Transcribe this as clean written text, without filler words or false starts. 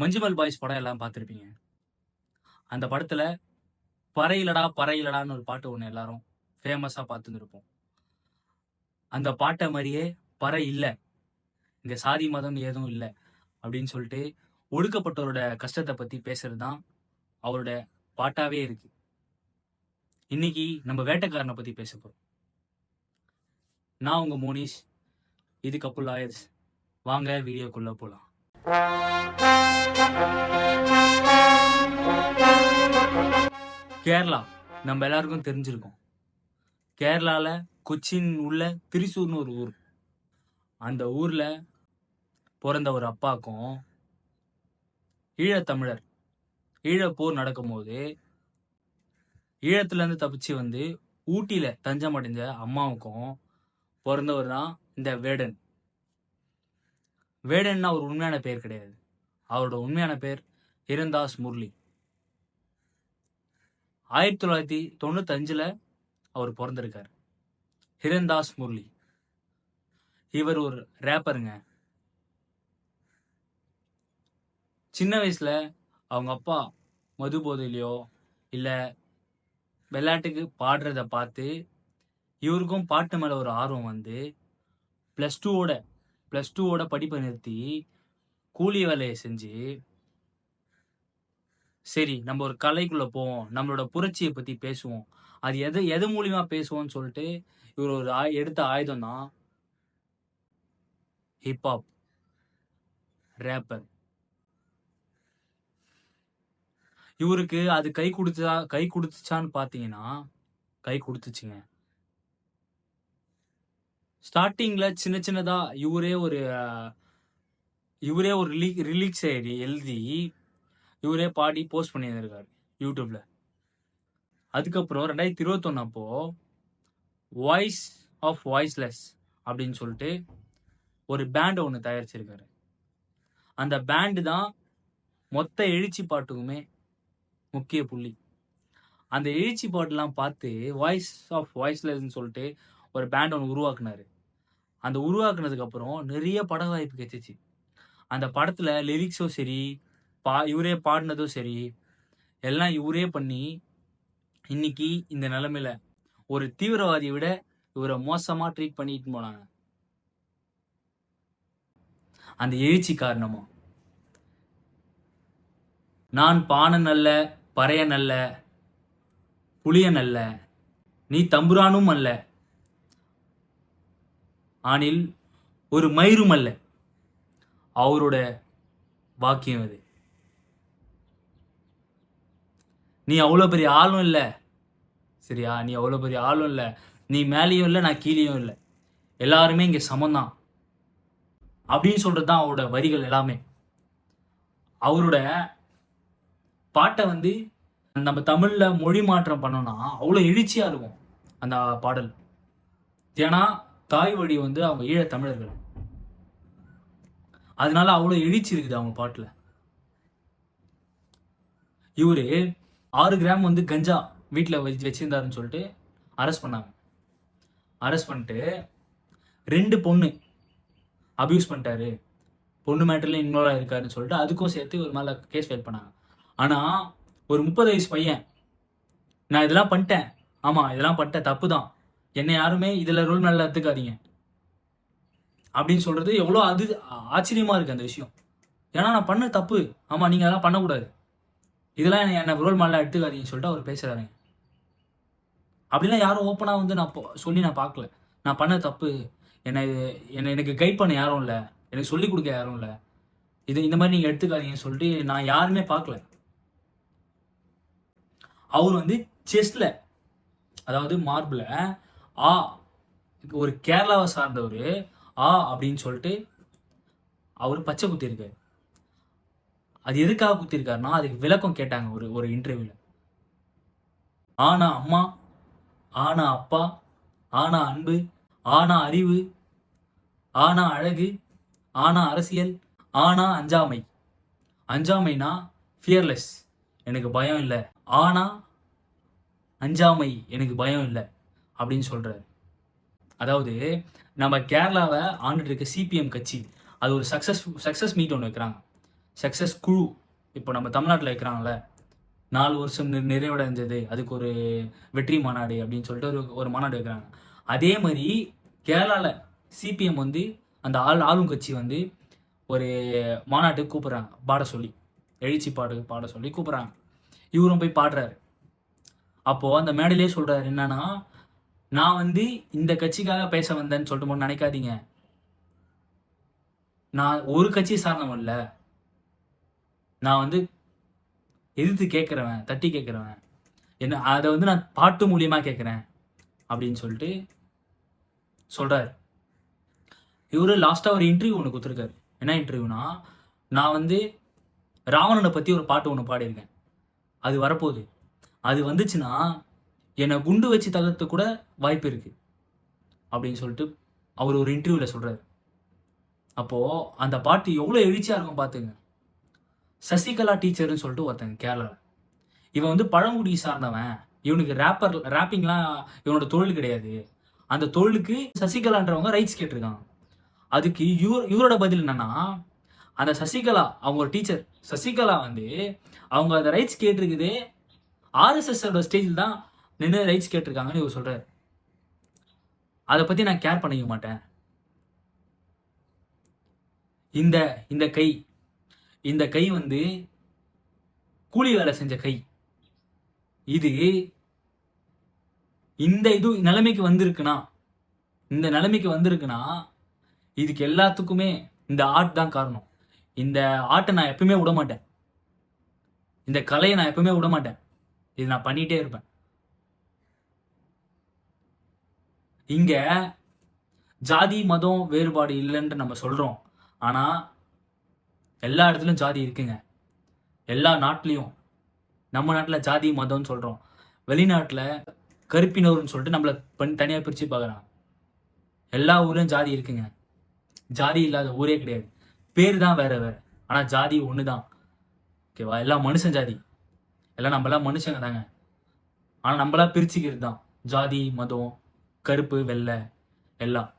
Manjummel boys படம் எல்லாம் பார்த்துருப்பீங்க. அந்த படத்துல பறையிலடா பறையிலடான்னு ஒரு பாட்டு ஒன்று எல்லாரும் ஃபேமஸாக பார்த்துருப்போம். அந்த பாட்டை மாதிரியே பறை இல்லை, இங்கே சாதி மதம் எதுவும் இல்லை அப்படின்னு சொல்லிட்டு ஒடுக்கப்பட்டவரோட கஷ்டத்தை பற்றி பேசுறது தான் அவரோட பாட்டாவே இருக்கு. இன்னைக்கு நம்ம வேட்டைக்காரனை பற்றி பேச போகிறோம். நான் உங்கள் மோனிஷ், இது கப்புல் லாயர்ஸ். வாங்க வீடியோக்குள்ளே போகலாம். கேரளா நம்ம எல்லாருக்கும் தெரிஞ்சிருக்கோம். கேரளாவில் கொச்சின் உள்ள திரிசூர்னு ஒரு ஊர். அந்த ஊரில் பிறந்த ஒரு அப்பாவுக்கும் ஈழத்தமிழர் ஈழப்போர் நடக்கும்போது ஈழத்துலேருந்து தப்பிச்சு வந்து ஊட்டியில் தஞ்சம் அடைஞ்ச அம்மாவுக்கும் பிறந்தவர் தான் இந்த வேடன். வேடன்னா ஒரு உண்மையான பேர் கிடையாது. அவரோட உண்மையான பேர் ஹிரண்தாஸ் முரளி. 1995 அவர் பிறந்திருக்கார். ஹிரண்தாஸ் முரளி இவர் ஒரு ரேப்பருங்க. சின்ன வயசுல அவங்க அப்பா மது போதையிலையோ இல்லை விளையாட்டுக்கு பாடுறத பார்த்து இவருக்கும் பாட்டு மேலே ஒரு ஆர்வம் வந்து ப்ளஸ் டூவோட படிப்பை நிறுத்தி கூலி வேலையை செஞ்சு, சரி நம்ம ஒரு கலைக்குள்ளே போவோம், நம்மளோட புரட்சியை பற்றி பேசுவோம், அது எது மூலியமா பேசுவோம்னு சொல்லிட்டு இவர் ஒரு எடுத்த ஆயுதம் தான் ஹிப்ஹாப், ரேப்பர். இவருக்கு அது கை கொடுத்துச்சான்னு பார்த்தீங்கன்னா கை கொடுத்துச்சுங்க. ஸ்டார்டிங்ல சின்ன சின்னதா இவரே ஒரு ரிலீக்ஸ் எழுதி இவரே பாடி போஸ்ட் பண்ணியிருந்திருக்காரு யூடியூப்ல. அதுக்கப்புறம் 2021 அப்போ வாய்ஸ் ஆஃப் வாய்ஸ்லெஸ் அப்படின்னு சொல்லிட்டு ஒரு பேண்ட் ஒன்று தயாரிச்சிருக்காரு. அந்த பேண்டு தான் மொத்த எழுச்சி பாட்டுக்குமே முக்கிய புள்ளி. அந்த எழுச்சி பாட்டுலாம் பார்த்து வாய்ஸ் ஆஃப் வாய்ஸ்லெஸ்ன்னு சொல்லிட்டு ஒரு பேண்ட் ஒன்று உருவாக்குனாரு. அந்த உருவாக்குனதுக்கு அப்புறம் நிறைய பட வாய்ப்பு கிடைச்சிச்சு. அந்த படத்துல லிரிக்ஸும் சரி, இவரே பாடினதும் சரி, எல்லாம் இவரே பண்ணி இன்னைக்கு இந்த நிலைமையில ஒரு தீவிரவாதியை விட இவரை மோசமா ட்ரீட் பண்ணிட்டு போனாங்க. அந்த எழுச்சி காரணமா நான் பானன் அல்ல, பறையன் அல்ல, புலியன் அல்ல, நீ தம்புரானும் அல்ல, ஆனில் ஒரு மயிரும் அல்ல, அவரோட வாக்கியம் அது. நீ அவ்வளோ பெரிய ஆளும் இல்லை, சரியா? நீ அவ்வளோ பெரிய ஆளும் இல்லை, நீ மேலேயும் இல்லை, நான் கீழேயும் இல்லை, எல்லாருமே இங்கே சமந்தான் அப்படின்னு சொல்கிறது தான் அவரோட வரிகள் எல்லாமே. அவரோட பாட்டை வந்து நம்ம தமிழில் மொழி மாற்றம் பண்ணோம்னா அவ்வளோ எழுச்சியாக இருக்கும் அந்த பாடல். ஏன்னா தாய் வழி வந்து அவங்க ஈழத்தமிழர்கள், அதனால அவ்வளோ எழுச்சி இருக்குது அவங்க பாட்டில். இவரு 6 கிராம் வந்து கஞ்சா வீட்டில் வச்சிருந்தாருன்னு சொல்லிட்டு அரெஸ்ட் பண்ணாங்க. அரெஸ்ட் பண்ணிட்டு 2 பொண்ணு அபியூஸ் பண்ணிட்டாரு, பொண்ணு மேட்டர்ல இன்வால்வ் ஆயிருக்காருன்னு சொல்லிட்டு அதுக்கும் சேர்த்து ஒரு மேலே கேஸ் ஃபைல் பண்ணாங்க. ஆனால் ஒரு 30 வயசு பையன், நான் இதெல்லாம் பண்ணிட்டேன், ஆமாம் இதெல்லாம் பண்ணிட்டேன், தப்பு தான், என்னை யாருமே இதில் ரோல் மேலே எடுத்துக்காதீங்க அப்படின்னு சொல்கிறது எவ்வளோ அது ஆச்சரியமாக இருக்குது அந்த விஷயம். ஏன்னா நான் பண்ண தப்பு, ஆமாம் நீங்கள் அதெல்லாம் பண்ணக்கூடாது, இதெல்லாம் என்னை ரோல் மாடலாக எடுத்துக்காதீங்கன்னு சொல்லிட்டு அவர் பேசுகிறாருங்க. அப்படிலாம் யாரும் ஓப்பனாக வந்து நான் பார்க்கல. நான் பண்ண தப்பு, எனக்கு கைட் பண்ண யாரும் இல்லை, எனக்கு சொல்லிக் கொடுக்க யாரும் இல்லை, இந்த மாதிரி நீங்கள் எடுத்துக்காதீங்கன்னு சொல்லிட்டு நான் யாருமே பார்க்கல. அவர் வந்து செஸ்டில், அதாவது மார்பில் ஆ, ஒரு கேரளாவை சார்ந்தவர் ஆ அப்படின்னு சொல்லிட்டு அவர் பச்சை குத்திருக்காரு. அது எதுக்காக குத்திருக்காருன்னா அதுக்கு விளக்கம் கேட்டாங்க ஒரு இன்டர்வியூல. ஆனா அம்மா, ஆனா அப்பா, ஆனா அன்பு, ஆனா அறிவு, ஆனா அழகு, ஆனா அரசியல், ஆனா அஞ்சாமை. அஞ்சாமைனா ஃபியர்லெஸ், எனக்கு பயம் இல்லை, ஆனா அஞ்சாமை எனக்கு பயம் இல்லை அப்படின்னு சொல்றாரு. அதாவது நம்ம கேரளாவை ஆண்டுட்டு இருக்க சிபிஎம் கட்சி அது ஒரு சக்ஸஸ் மீட் ஒன்று வைக்கிறாங்க. சக்ஸஸ் குழு இப்போ நம்ம தமிழ்நாட்டில் இருக்கிறாங்கள 4 வருஷம் நிறைவடைஞ்சது அதுக்கு ஒரு வெற்றி மாநாடு அப்படின்னு சொல்லிட்டு ஒரு மாநாடு வைக்கிறாங்க. அதே மாதிரி கேரளாவில் சிபிஎம் வந்து அந்த ஆளும் கட்சி வந்து ஒரு மாநாட்டுக்கு கூப்பிட்றாங்க, பாட சொல்லி, எழுச்சி பாட சொல்லி கூப்பிட்றாங்க. இவரும் போய் பாடுறாரு. அப்போது அந்த மேடையிலே சொல்கிறாரு என்னன்னா, நான் வந்து இந்த கட்சிக்காக பேச வந்தேன்னு சொல்லிட்டு நினைக்காதீங்க, நான் ஒரு கட்சி சார்ந்தவன் இல்லை, நான் வந்து எதிர்த்து கேட்குறவன், தட்டி கேட்குறவன், என்ன அதை வந்து நான் பாட்டு மூலியமாக கேட்குறேன் அப்படின்னு சொல்லிட்டு சொல்கிறார். இவர் லாஸ்ட்டாக ஒரு இன்டர்வியூ ஒன்று கொடுத்துருக்காரு. என்ன இன்டர்வியூனா, நான் வந்து ராவணனை பற்றி ஒரு பாட்டு ஒன்று பாடியிருக்கேன், அது வரப்போகுது, அது வந்துச்சுன்னா என்னை குண்டு வச்சு தகர்த்து கூட வாய்ப்பு இருக்குது அப்படின்னு சொல்லிட்டு அவர் ஒரு இன்டர்வியூவில் சொல்கிறார். அப்போது அந்த பாட்டு எவ்வளோ எழுச்சியாக இருக்கும் பார்த்துங்க. சசிகலா டீச்சர்னு சொல்லிட்டு ஒருத்தங்க கேரளாவில், இவன் வந்து பழங்குடி சார்ந்தவன், இவனுக்கு ரேப்பிங்லாம் இவனோட தொழில் கிடையாது, அந்த தொழிலுக்கு சசிகலான்றவங்க ரைட்ஸ் கேட்டிருக்காங்க. அதுக்கு இவரோட பதில் என்னன்னா, அந்த சசிகலா அவங்க ஒரு டீச்சர், சசிகலா வந்து அவங்க அந்த ரைட்ஸ் கேட்டிருக்குது ஆர்எஸ்எஸோட ஸ்டேஜில் தான் நின்று ரைட்ஸ் கேட்டிருக்காங்கன்னு இவர் சொல்கிறார். அதை பற்றி நான் கேர் பண்ணிக்க மாட்டேன். இந்த கை வந்து கூலி வேலை செஞ்ச கை, இது இந்த நிலைமைக்கு வந்திருக்குன்னா இதுக்கு எல்லாத்துக்குமே இந்த ஆர்ட் தான் காரணம். இந்த ஆர்ட்டை நான் எப்பவுமே விட மாட்டேன், இந்த கலையை நான் எப்பவுமே விட மாட்டேன், இது நான் பண்ணிட்டே இருப்பேன். இங்க ஜாதி மதம் வேறுபாடு இல்லைன்னு நம்ம சொல்றோம், ஆனா எல்லா இடத்துலையும் ஜாதி இருக்குங்க. எல்லா நாட்டிலையும், நம்ம நாட்டில் ஜாதி மதம்னு சொல்கிறோம், வெளிநாட்டில் கருப்பினர்னு சொல்லிட்டு நம்மளை தனியாக பிரித்து பார்க்குறாங்க. எல்லா ஊர்லேயும் ஜாதி இருக்குங்க, ஜாதி இல்லாத ஊரே கிடையாது. பேர் தான் வேறு வேறு, ஆனால் ஜாதி ஒன்று தான். ஓகேவா? எல்லாம் மனுஷன் ஜாதி, எல்லாம் நம்மளாம் மனுஷங்க தாங்க. ஆனால் நம்மளாம் பிரிச்சுக்கிறது தான் ஜாதி மதம், கருப்பு வெள்ளை எல்லாம்.